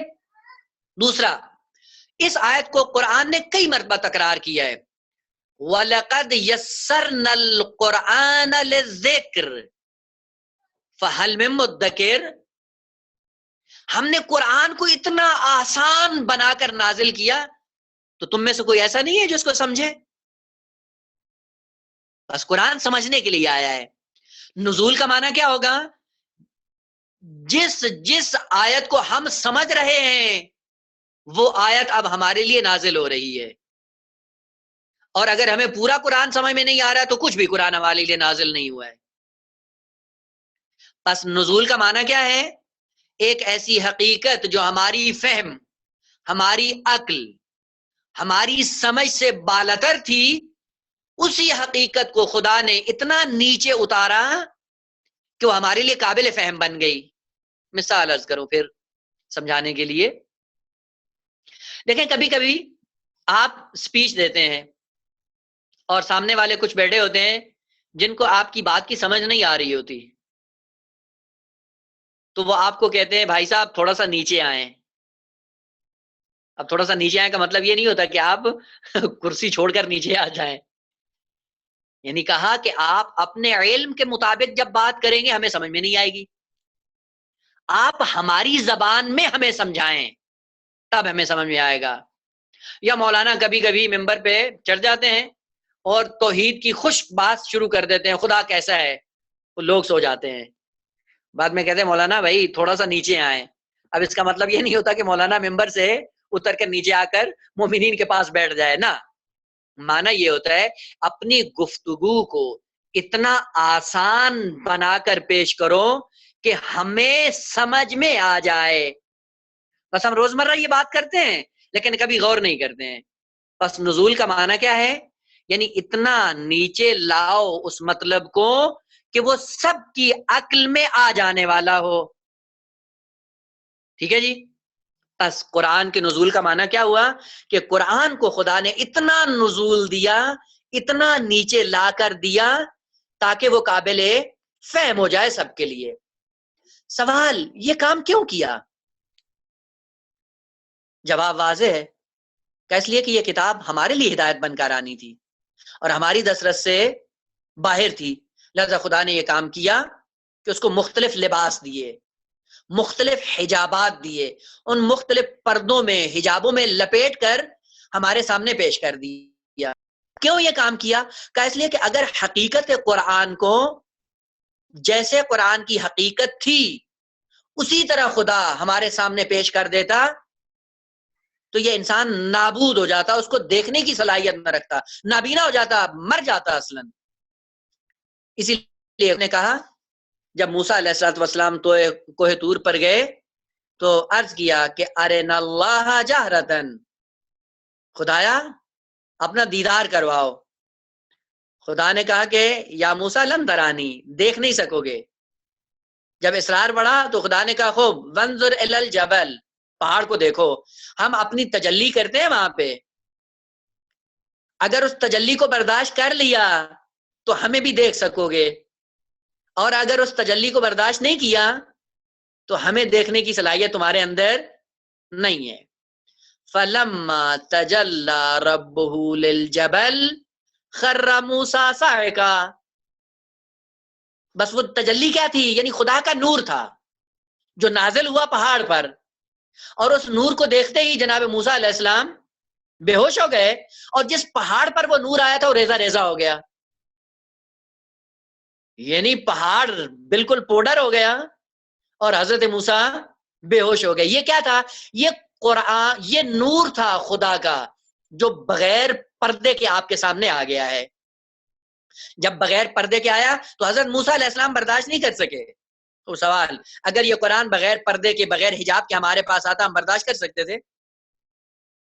دوسرا، اس آیت کو قرآن نے کئی مرتبہ تکرار کیا ہے، وَلَقَدْ يَسَّرْنَا الْقُرْآنَ لِلذِّكْرِ فَهَلْ مِن مُدَّكِرٍ، ہم نے قرآن کو اتنا آسان بنا کر نازل کیا تو تم میں سے کوئی ایسا نہیں ہے جو اس کو سمجھے؟ بس قرآن سمجھنے کے لیے آیا ہے۔ نزول کا معنی کیا ہوگا؟ جس آیت کو ہم سمجھ رہے ہیں وہ آیت اب ہمارے لیے نازل ہو رہی ہے، اور اگر ہمیں پورا قرآن سمجھ میں نہیں آ رہا ہے تو کچھ بھی قرآن ہمارے لیے نازل نہیں ہوا ہے۔ بس نزول کا معنی کیا ہے؟ ایک ایسی حقیقت جو ہماری فہم، ہماری عقل، ہماری سمجھ سے بالاتر تھی، اسی حقیقت کو خدا نے اتنا نیچے اتارا کہ وہ ہمارے لیے قابل فہم بن گئی۔ مثال عرض کروں پھر سمجھانے کے لیے، دیکھیں کبھی کبھی آپ سپیچ دیتے ہیں اور سامنے والے کچھ بیٹھے ہوتے ہیں جن کو آپ کی بات کی سمجھ نہیں آ رہی ہوتی، تو وہ آپ کو کہتے ہیں بھائی صاحب تھوڑا سا نیچے آئیں۔ اب تھوڑا سا نیچے آئیں کا مطلب یہ نہیں ہوتا کہ آپ کرسی چھوڑ کر نیچے آ جائیں، یعنی کہا کہ آپ اپنے علم کے مطابق جب بات کریں گے ہمیں سمجھ میں نہیں آئے گی، آپ ہماری زبان میں ہمیں سمجھائیں تب ہمیں سمجھ میں آئے گا۔ یا مولانا کبھی کبھی ممبر پہ چڑھ جاتے ہیں اور توحید کی خشک بات شروع کر دیتے ہیں، خدا کیسا ہے، وہ لوگ سو جاتے ہیں، بعد میں کہتے ہیں مولانا بھائی تھوڑا سا نیچے آئیں۔ اب اس کا مطلب یہ نہیں ہوتا کہ مولانا ممبر سے اتر کر نیچے آ کر مومنین کے پاس بیٹھ جائے نا، معنی یہ ہوتا ہے اپنی گفتگو کو اتنا آسان بنا کر پیش کرو کہ ہمیں سمجھ میں آ جائے۔ بس ہم روزمرہ یہ بات کرتے ہیں لیکن کبھی غور نہیں کرتے ہیں۔ بس نزول کا معنی کیا ہے؟ یعنی اتنا نیچے لاؤ اس مطلب کو کہ وہ سب کی عقل میں آ جانے والا ہو۔ ٹھیک ہے جی؟ بس قرآن کے نزول کا معنی کیا ہوا کہ قرآن کو خدا نے اتنا نزول دیا، اتنا نیچے لا کر دیا تاکہ وہ قابل فہم ہو جائے سب کے لیے۔ سوال، یہ کام کیوں کیا؟ جواب واضح ہے کہ اس لیے کہ یہ کتاب ہمارے لیے ہدایت بن کر آنی تھی اور ہماری دسترس سے باہر تھی، لہذا خدا نے یہ کام کیا کہ اس کو مختلف لباس دیے، مختلف حجابات دیے، ان مختلف پردوں میں، حجابوں میں لپیٹ کر ہمارے سامنے پیش کر دیا۔ کیوں یہ کام کیا؟ کہ اس لیے کہ اگر حقیقت قرآن کو جیسے قرآن کی حقیقت تھی اسی طرح خدا ہمارے سامنے پیش کر دیتا تو یہ انسان نابود ہو جاتا، اس کو دیکھنے کی صلاحیت نہ رکھتا، نابینا ہو جاتا، مر جاتا اصلاً۔ اسی لیے انہوں نے کہا جب موسیٰ علیہ الصلوۃ والسلام تو کوہ طور پر گئے تو عرض کیا کہ ارنا اللہ جہرتن، خدایا اپنا دیدار کرواؤ۔ خدا نے کہا کہ یا موسیٰ لن ترانی، دیکھ نہیں سکو گے۔ جب اصرار بڑھا تو خدا نے کہا خوب وانظر الی الجبل، پہاڑ کو دیکھو۔ ہم اپنی تجلی کرتے ہیں وہاں پہ، اگر اس تجلی کو برداشت کر لیا تو ہمیں بھی دیکھ سکو گے، اور اگر اس تجلی کو برداشت نہیں کیا تو ہمیں دیکھنے کی صلاحیت تمہارے اندر نہیں ہے۔ فَلَمَّا تَجَلَّى رَبُّهُ لِلْجَبَلِ خَرَّ مُوسَىٰ صَعِقًا، بس وہ تجلی کیا تھی؟ یعنی خدا کا نور تھا جو نازل ہوا پہاڑ پر، اور اس نور کو دیکھتے ہی جناب موسیٰ علیہ السلام بے ہوش ہو گئے، اور جس پہاڑ پر وہ نور آیا تھا وہ ریزہ ریزہ ہو گیا، یعنی پہاڑ بالکل پوڈر ہو گیا، اور حضرت موسیٰ بے ہوش ہو گئے. یہ کیا تھا؟ یہ قرآن، یہ نور تھا خدا کا جو بغیر پردے کے آپ کے سامنے آ گیا ہے. جب بغیر پردے کے آیا تو حضرت موسیٰ علیہ السلام برداشت نہیں کر سکے. تو سوال، اگر یہ قرآن بغیر پردے کے، بغیر حجاب کے ہمارے پاس آتا، ہم برداشت کر سکتے تھے؟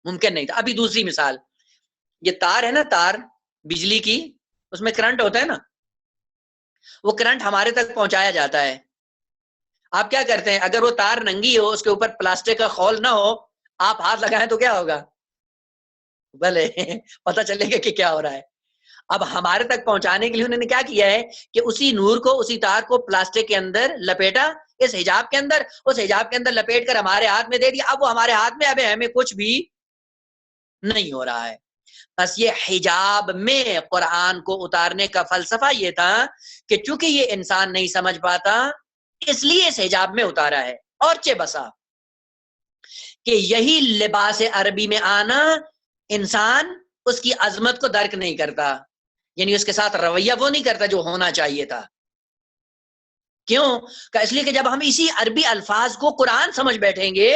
ممکن نہیں تھا. ابھی دوسری مثال، یہ تار ہے نا، تار بجلی کی، اس میں کرنٹ ہوتا ہے نا، وہ کرنٹ ہمارے تک پہنچایا جاتا ہے. آپ کیا کرتے ہیں؟ اگر وہ تار ننگی ہو، اس کے اوپر پلاسٹک کا خول نہ ہو، آپ ہاتھ لگائیں تو کیا ہوگا؟ بھلے پتہ چلے گا کہ کیا ہو رہا ہے. اب ہمارے تک پہنچانے کے لیے انہوں نے کیا کیا ہے کہ اسی نور کو، اسی تار کو پلاسٹک کے اندر لپیٹا، اس حجاب کے اندر، اس حجاب کے اندر لپیٹ کر ہمارے ہاتھ میں دے دیا. اب وہ ہمارے ہاتھ میں، اب ہمیں کچھ بھی نہیں ہو رہا ہے. بس یہ حجاب میں قرآن کو اتارنے کا فلسفہ یہ تھا کہ چونکہ یہ انسان نہیں سمجھ پاتا، اس لیے اس حجاب میں اتارا ہے. اور چے بسا کہ یہی لباس عربی میں آنا انسان اس کی عظمت کو درک نہیں کرتا، یعنی اس کے ساتھ رویہ وہ نہیں کرتا جو ہونا چاہیے تھا. کیوں؟ کہ اس لیے کہ جب ہم اسی عربی الفاظ کو قرآن سمجھ بیٹھیں گے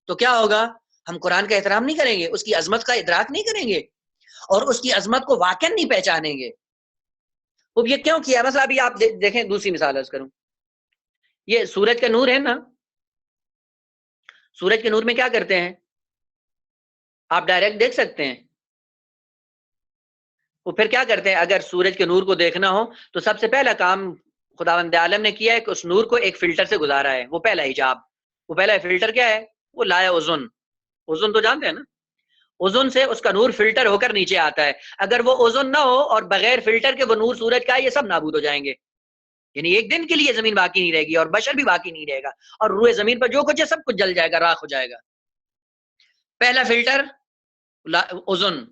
تو کیا ہوگا؟ ہم قرآن کا احترام نہیں کریں گے، اس کی عظمت کا ادراک نہیں کریں گے، اور اس کی عظمت کو واقعا نہیں پہچانیں گے. اب یہ کیوں کیا؟ مثلا ابھی آپ دیکھیں، دوسری مثال عرض کروں، یہ سورج کا نور ہے نا، سورج کے نور میں کیا کرتے ہیں؟ آپ ڈائریکٹ دیکھ سکتے ہیں. وہ پھر کیا کرتے ہیں؟ اگر سورج کے نور کو دیکھنا ہو تو سب سے پہلا کام خداوند عالم نے کیا ہے کہ اس نور کو ایک فلٹر سے گزارا ہے. وہ پہلا حجاب، وہ پہلا فلٹر کیا ہے؟ وہ لایا اوزون. اوزون تو جانتے ہیں نا، اوزون سے اس کا نور فلٹر ہو کر نیچے آتا ہے. اگر وہ اوزون نہ ہو اور بغیر فلٹر کے وہ نور سورج کا ہے، یہ سب نابود ہو جائیں گے. یعنی ایک دن کے لیے زمین باقی نہیں رہے گی، اور بشر بھی باقی نہیں رہے گا، اور روئے زمین پر جو کچھ ہے سب کچھ جل جائے گا، راکھ ہو جائے گا. پہلا فلٹر اوزون.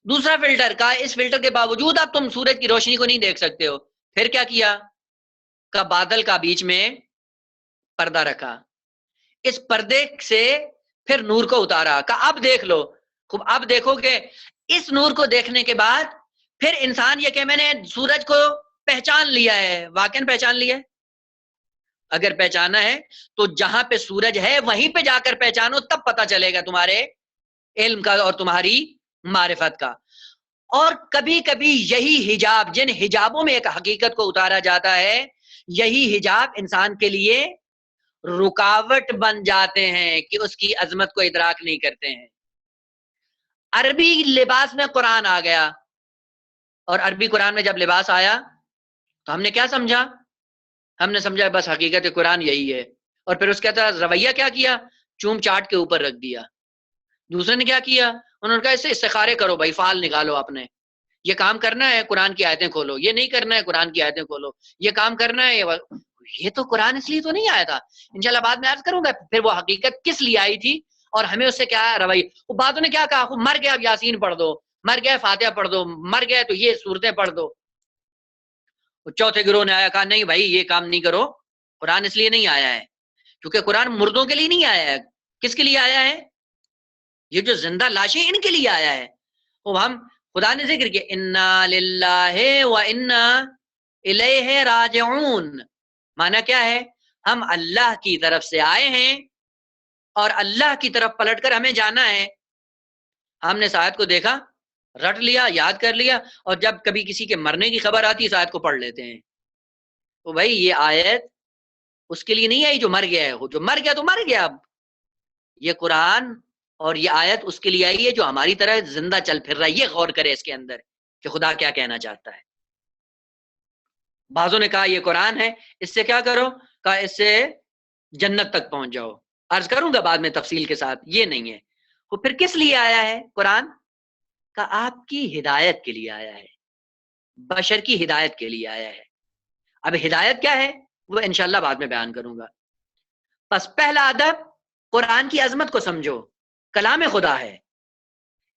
دوسرا فلٹر کا، اس فلٹر کے باوجود اب تم سورج کی روشنی کو نہیں دیکھ سکتے ہو. پھر کیا کیا؟ کا بادل کا بیچ میں پردہ رکھا، اس پردے سے پھر نور کو اتارا. کہ اب دیکھ لو خوب. اب دیکھو کہ اس نور کو دیکھنے کے بعد پھر انسان یہ کہ میں نے سورج کو پہچان لیا ہے. واقعا پہچان لیا ہے؟ اگر پہچانا ہے تو جہاں پہ سورج ہے وہیں پہ جا کر پہچانو، تب پتہ چلے گا تمہارے علم کا اور تمہاری معرفت کا. اور کبھی کبھی یہی حجاب، جن حجابوں میں ایک حقیقت کو اتارا جاتا ہے، یہی حجاب انسان کے لیے رکاوٹ بن جاتے ہیں کہ اس کی عظمت کو ادراک نہیں کرتے ہیں. عربی لباس میں قرآن آ گیا، اور عربی قرآن میں جب لباس آیا تو ہم نے کیا سمجھا؟ ہم نے سمجھا بس حقیقت قرآن یہی ہے. اور پھر اس کے ساتھ رویہ کیا کیا؟ چوم چاٹ کے اوپر رکھ دیا. دوسرے نے کیا کیا؟ انہوں نے کہا اس سے استخارے کرو بھائی، فعال نکالو اپنے. یہ کام کرنا ہے قرآن کی آیتیں کھولو، یہ نہیں کرنا ہے قرآن کی آیتیں کھولو، یہ کام کرنا ہے یہ تو قرآن اس لیے تو نہیں آیا تھا. انشاءاللہ بعد میں عرض کروں گا پھر وہ حقیقت کس لیے آئی تھی اور ہمیں اس سے کیا رویہ. وہ باتوں نے کیا کہا؟ مر گیا اب یاسین پڑھ دو، مر گیا فاتحہ پڑھ دو، مر گیا تو یہ صورتیں پڑھ دو. چوتھے گروہ نے آیا، کہا نہیں بھائی یہ کام نہیں کرو، قرآن اس لیے نہیں آیا ہے کیونکہ قرآن مردوں کے لیے نہیں آیا ہے. کس کے لیے آیا ہے؟ یہ جو زندہ لاشیں ان کے لیے آیا ہے. وہ ہم خدا نے ذکر کیا انا للہ و انا الیہ راجعون. معنی کیا ہے؟ ہم اللہ کی طرف سے آئے ہیں اور اللہ کی طرف پلٹ کر ہمیں جانا ہے. ہم نے اس آیت کو دیکھا، رٹ لیا، یاد کر لیا، اور جب کبھی کسی کے مرنے کی خبر آتی ہے اس آیت کو پڑھ لیتے ہیں. تو بھائی یہ آیت اس کے لیے نہیں آئی جو مر گیا ہے، جو مر گیا تو مر گیا. اب یہ قرآن اور یہ آیت اس کے لیے آئی ہے جو ہماری طرح زندہ چل پھر رہا ہے. یہ غور کرے اس کے اندر کہ خدا کیا کہنا چاہتا ہے. بعضوں نے کہا یہ قرآن ہے، اس سے کیا کرو؟ کہا اس سے جنت تک پہنچ جاؤ. عرض کروں گا بعد میں تفصیل کے ساتھ. یہ نہیں ہے. وہ پھر کس لیے آیا ہے قرآن؟ کہ آپ کی ہدایت کے لیے آیا ہے، بشر کی ہدایت کے لیے آیا ہے. اب ہدایت کیا ہے وہ انشاءاللہ بعد میں بیان کروں گا. بس پہلا ادب، قرآن کی عظمت کو سمجھو. کلام خدا ہے.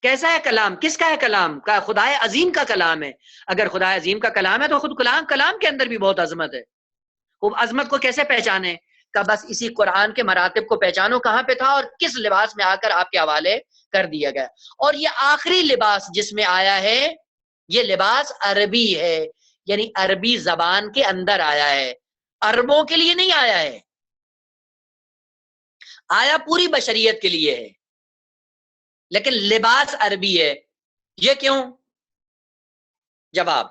کیسا ہے کلام؟ کس کا ہے کلام؟ کا خدا عظیم کا کلام ہے. اگر خدا عظیم کا کلام ہے تو خود کلام کے اندر بھی بہت عظمت ہے. وہ عظمت کو کیسے پہچانے؟ کہ بس اسی قرآن کے مراتب کو پہچانو کہاں پہ تھا اور کس لباس میں آ کر آپ کے حوالے کر دیا گیا. اور یہ آخری لباس جس میں آیا ہے یہ لباس عربی ہے، یعنی عربی زبان کے اندر آیا ہے. عربوں کے لیے نہیں آیا ہے، آیا پوری بشریت کے لیے ہے، لیکن لباس عربی ہے۔ یہ کیوں؟ جواب،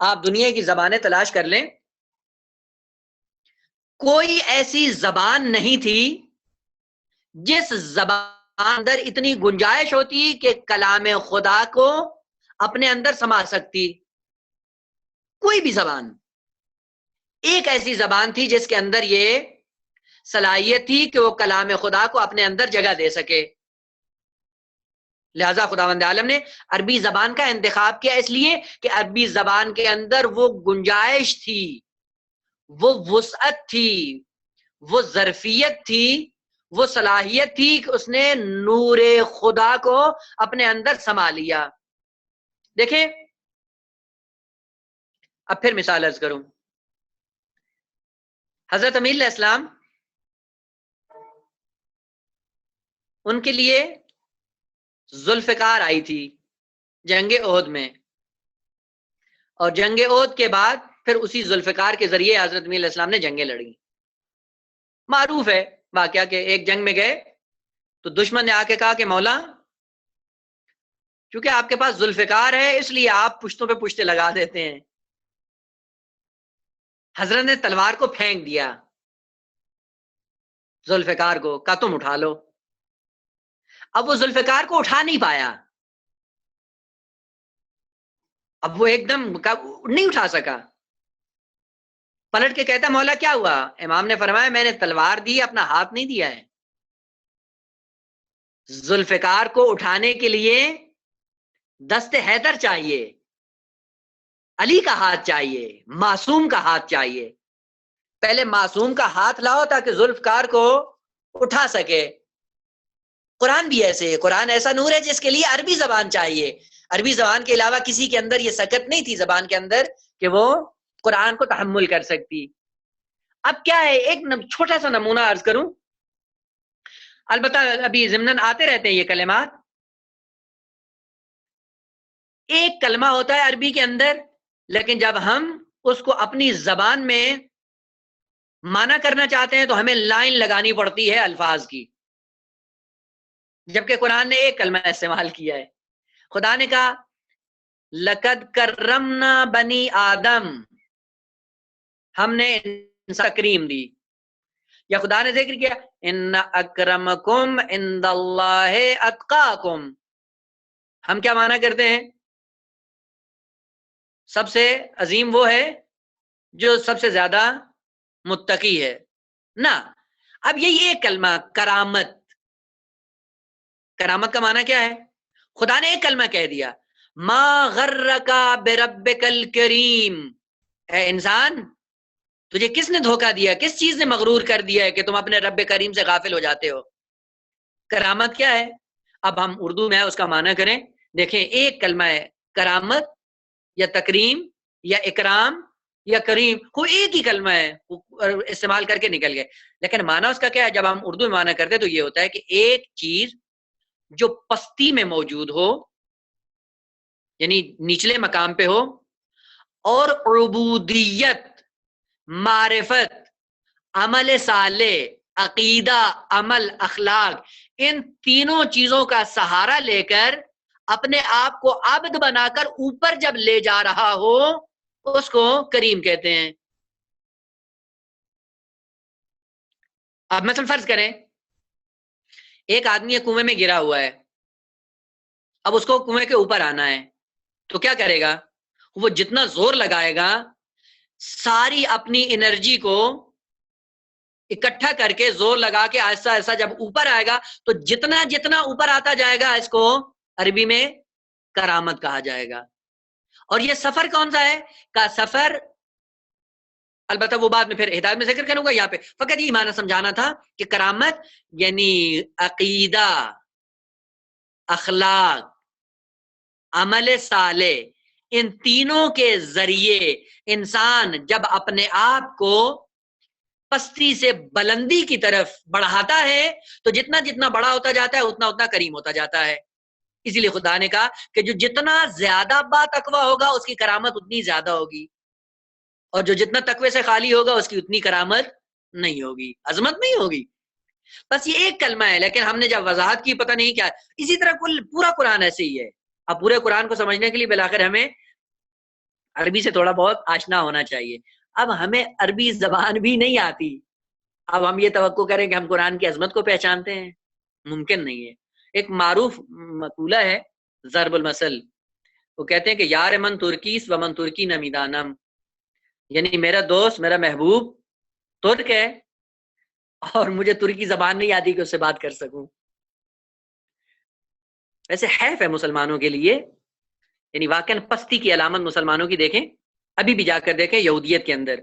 آپ دنیا کی زبانیں تلاش کر لیں، کوئی ایسی زبان نہیں تھی جس زبان اندر اتنی گنجائش ہوتی کہ کلام خدا کو اپنے اندر سما سکتی۔ کوئی بھی زبان، ایک ایسی زبان تھی جس کے اندر یہ صلاحیت تھی کہ وہ کلام خدا کو اپنے اندر جگہ دے سکے۔ لہذا خداوند عالم نے عربی زبان کا انتخاب کیا، اس لیے کہ عربی زبان کے اندر وہ گنجائش تھی، وہ وسعت تھی، وہ ظرفیت تھی، وہ صلاحیت تھی کہ اس نے نور خدا کو اپنے اندر سما لیا۔ دیکھیں، اب پھر مثال عرض کروں، حضرت امیر علیہ السلام، ان کے لیے ذوالفقار آئی تھی جنگ احد میں، اور جنگ احد کے بعد پھر اسی ذوالفقار کے ذریعے حضرت امیر علیہ السلام نے جنگیں لڑی۔ معروف ہے واقعہ کہ ایک جنگ میں گئے تو دشمن نے آ کے کہا کہ مولا، چونکہ آپ کے پاس ذوالفقار ہے اس لیے آپ پشتوں پہ پشتے لگا دیتے ہیں۔ حضرت نے تلوار کو پھینک دیا ذوالفقار کو، کہا تم اٹھا لو۔ اب وہ ذوالفقار کو اٹھا نہیں پایا، اب وہ ایک دم نہیں اٹھا سکا، پلٹ کے کہتا مولا کیا ہوا؟ امام نے فرمایا میں نے تلوار دی، اپنا ہاتھ نہیں دیا ہے۔ ذوالفقار کو اٹھانے کے لیے دست حیدر چاہیے، علی کا ہاتھ چاہیے، معصوم کا ہاتھ چاہیے۔ پہلے معصوم کا ہاتھ لاؤ تاکہ ذوالفقار کو اٹھا سکے۔ قرآن بھی ایسے ہے، قرآن ایسا نور ہے جس کے لیے عربی زبان چاہیے۔ عربی زبان کے علاوہ کسی کے اندر یہ سکت نہیں تھی زبان کے اندر کہ وہ قرآن کو تحمل کر سکتی۔ اب کیا ہے، ایک چھوٹا سا نمونہ عرض کروں، البتہ ابھی ضمناً آتے رہتے ہیں یہ کلمات۔ ایک کلمہ ہوتا ہے عربی کے اندر، لیکن جب ہم اس کو اپنی زبان میں معنی کرنا چاہتے ہیں تو ہمیں لائن لگانی پڑتی ہے الفاظ کی، جبکہ قرآن نے ایک کلمہ استعمال کیا ہے۔ خدا نے کہا لقد کرمنا بنی آدم، ہم نے انسان تکریم دی، یا خدا نے ذکر کیا ان اکرمکم عند اللہ اتقاکم، ہم کیا معنی کرتے ہیں؟ سب سے عظیم وہ ہے جو سب سے زیادہ متقی ہے نا۔ اب یہی ایک کلمہ کرامت، کرامت کا معنی کیا ہے؟ خدا نے ایک کلمہ کہہ دیا ما غرک بربک الکریم، اے انسان تجھے کس نے دھوکہ دیا، کس چیز نے مغرور کر دیا ہے کہ تم اپنے رب کریم سے غافل ہو جاتے ہو؟ کرامت کیا ہے؟ اب ہم اردو میں اس کا معنی کریں، دیکھیں ایک کلمہ ہے کرامت یا تکریم یا اکرام یا کریم، کوئی ایک ہی کلمہ ہے، استعمال کر کے نکل گئے، لیکن معنی اس کا کیا ہے؟ جب ہم اردو میں معنی کرتے تو یہ ہوتا ہے کہ ایک چیز جو پستی میں موجود ہو، یعنی نچلے مقام پہ ہو، اور عبودیت، معرفت، عمل صالح، عقیدہ، عمل، اخلاق، ان تینوں چیزوں کا سہارا لے کر اپنے آپ کو عبد بنا کر اوپر جب لے جا رہا ہو اس کو کریم کہتے ہیں۔ اب مثلا فرض کریں ایک آدمی کنویں میں گرا ہوا ہے، اب اس کو کنویں کے اوپر آنا ہے تو کیا کرے گا؟ وہ جتنا زور لگائے گا، ساری اپنی انرجی کو اکٹھا کر کے زور لگا کے آہستہ آہستہ جب اوپر آئے گا تو جتنا جتنا اوپر آتا جائے گا اس کو عربی میں کرامت کہا جائے گا۔ اور یہ سفر کون سا ہے؟ کا سفر، البتہ وہ بعد میں پھر ہدایت میں ذکر کروں گا، یہاں پہ فقط یہ معنی سمجھانا تھا کہ کرامت یعنی عقیدہ، اخلاق، عمل صالح، ان تینوں کے ذریعے انسان جب اپنے آپ کو پستی سے بلندی کی طرف بڑھاتا ہے تو جتنا جتنا بڑا ہوتا جاتا ہے اتنا اتنا کریم ہوتا جاتا ہے۔ اسی لیے خدا نے کہا کہ جو جتنا زیادہ با تقویٰ ہوگا اس کی کرامت اتنی زیادہ ہوگی۔ اور جو جتنا تقوی سے خالی ہوگا اس کی اتنی کرامت نہیں ہوگی، عظمت نہیں ہوگی. بس یہ ایک کلمہ ہے، لیکن ہم نے جب وضاحت کی پتہ نہیں کیا. اسی طرح پورا قرآن ایسے ہی ہے. اب پورے قرآن کو سمجھنے کے لیے بالآخر ہمیں عربی سے تھوڑا بہت آشنا ہونا چاہیے. اب ہمیں عربی زبان بھی نہیں آتی، اب ہم یہ توقع کریں کہ ہم قرآن کی عظمت کو پہچانتے ہیں، ممکن نہیں ہے. ایک معروف مقولہ ہے ضرب المثل، وہ کہتے ہیں کہ یار من ترکیس و من ترکی نمیدانم، یعنی میرا دوست، میرا محبوب ترک ہے اور مجھے ترکی زبان نہیں آتی کہ اس سے بات کر سکوں. ویسے حیف ہے مسلمانوں کے لیے، یعنی واقعاً پستی کی علامت مسلمانوں کی دیکھیں، ابھی بھی جا کر دیکھیں یہودیت کے اندر،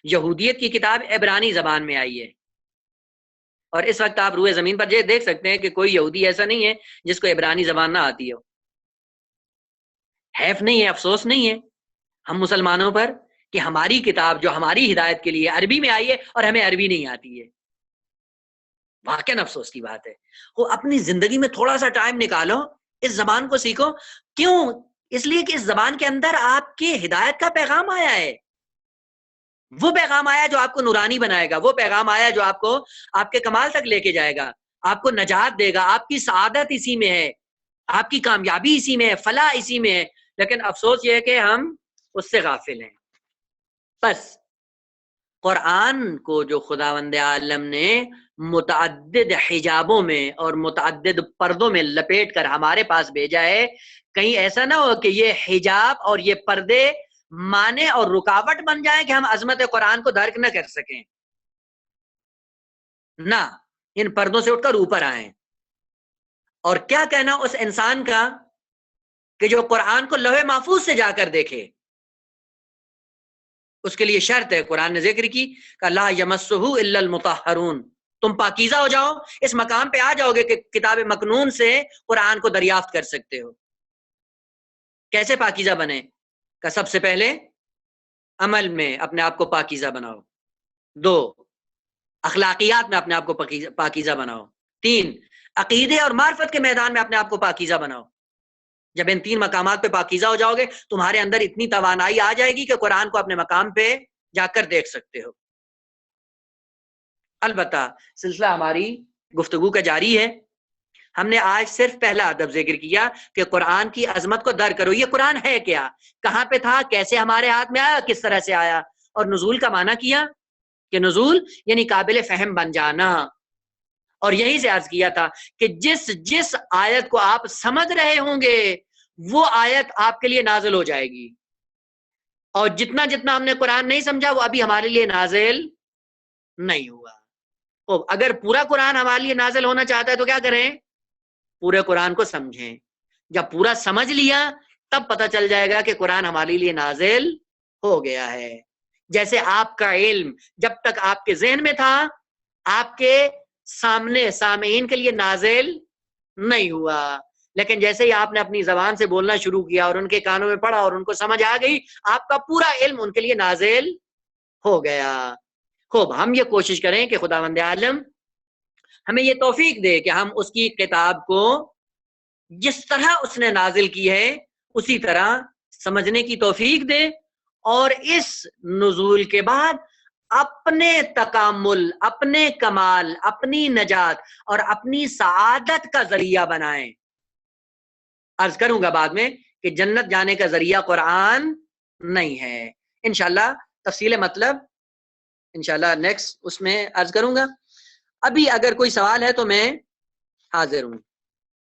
یہودیت کی کتاب عبرانی زبان میں آئی ہے، اور اس وقت آپ روئے زمین پر دیکھ سکتے ہیں کہ کوئی یہودی ایسا نہیں ہے جس کو عبرانی زبان نہ آتی ہو. حیف نہیں ہے، افسوس نہیں ہے ہم مسلمانوں پر کہ ہماری کتاب جو ہماری ہدایت کے لیے عربی میں آئی ہے اور ہمیں عربی نہیں آتی ہے. واقعاً افسوس کی بات ہے. وہ اپنی زندگی میں تھوڑا سا ٹائم نکالو، اس زبان کو سیکھو. کیوں؟ اس لیے کہ اس زبان کے اندر آپ کی ہدایت کا پیغام آیا ہے. وہ پیغام آیا جو آپ کو نورانی بنائے گا، وہ پیغام آیا جو آپ کو آپ کے کمال تک لے کے جائے گا، آپ کو نجات دے گا. آپ کی سعادت اسی میں ہے، آپ کی کامیابی اسی میں ہے، فلاح اسی میں ہے. لیکن افسوس یہ ہے کہ ہم اس سے غافل ہیں. بس قرآن کو جو خداوند عالم نے متعدد حجابوں میں اور متعدد پردوں میں لپیٹ کر ہمارے پاس بھیجا ہے، کہیں ایسا نہ ہو کہ یہ حجاب اور یہ پردے مانے اور رکاوٹ بن جائیں کہ ہم عظمت قرآن کو درک نہ کر سکیں. نہ، ان پردوں سے اٹھ کر اوپر آئیں. اور کیا کہنا اس انسان کا کہ جو قرآن کو لوح محفوظ سے جا کر دیکھے. اس کے لیے شرط ہے، قرآن نے ذکر کی کہ لا یمسہ الا المطہرون، تم پاکیزہ ہو جاؤ، اس مقام پہ آ جاؤ گے کہ کتاب مکنون سے قرآن کو دریافت کر سکتے ہو. کیسے پاکیزہ بنے؟ کہ سب سے پہلے عمل میں اپنے آپ کو پاکیزہ بناؤ. 2، اخلاقیات میں اپنے آپ کو پاکیزہ بناؤ. 3، عقیدے اور معرفت کے میدان میں اپنے آپ کو پاکیزہ بناؤ. جب ان 3 مقامات پہ پاکیزہ ہو جاؤ گے، تمہارے اندر اتنی توانائی آ جائے گی کہ قرآن کو اپنے مقام پہ جا کر دیکھ سکتے ہو. البتہ سلسلہ ہماری گفتگو کا جاری ہے. ہم نے آج صرف پہلا ادب ذکر کیا کہ قرآن کی عظمت کو درک کرو. یہ قرآن ہے کیا، کہاں پہ تھا، کیسے ہمارے ہاتھ میں آیا، کس طرح سے آیا. اور نزول کا معنی کیا کہ نزول یعنی قابل فہم بن جانا. اور یہی سے عرض کیا تھا کہ جس آیت کو آپ سمجھ رہے ہوں گے وہ آیت آپ کے لیے نازل ہو جائے گی، اور جتنا ہم نے قرآن نہیں سمجھا وہ ابھی ہمارے لیے نازل نہیں ہوا. اگر پورا قرآن ہمارے لیے نازل ہونا چاہتا ہے تو کیا کریں؟ پورے قرآن کو سمجھیں. جب پورا سمجھ لیا تب پتہ چل جائے گا کہ قرآن ہمارے لیے نازل ہو گیا ہے. جیسے آپ کا علم جب تک آپ کے ذہن میں تھا آپ کے سامنے سامعین کے لیے نازل نہیں ہوا، لیکن جیسے ہی آپ نے اپنی زبان سے بولنا شروع کیا اور ان کے کانوں میں پڑا اور ان کو سمجھ آ گئی، آپ کا پورا علم ان کے لیے نازل ہو گیا. خوب، ہم یہ کوشش کریں کہ خداوند عالم ہمیں یہ توفیق دے کہ ہم اس کی کتاب کو جس طرح اس نے نازل کی ہے اسی طرح سمجھنے کی توفیق دے، اور اس نزول کے بعد اپنے تکامل، اپنے کمال، اپنی نجات اور اپنی سعادت کا ذریعہ بنائیں. عرض کروں گا بعد میں کہ جنت جانے کا ذریعہ قرآن نہیں ہے. انشاءاللہ تفصیل مطلب انشاءاللہ نیکسٹ اس میں عرض کروں گا. ابھی اگر کوئی سوال ہے تو میں حاضر ہوں.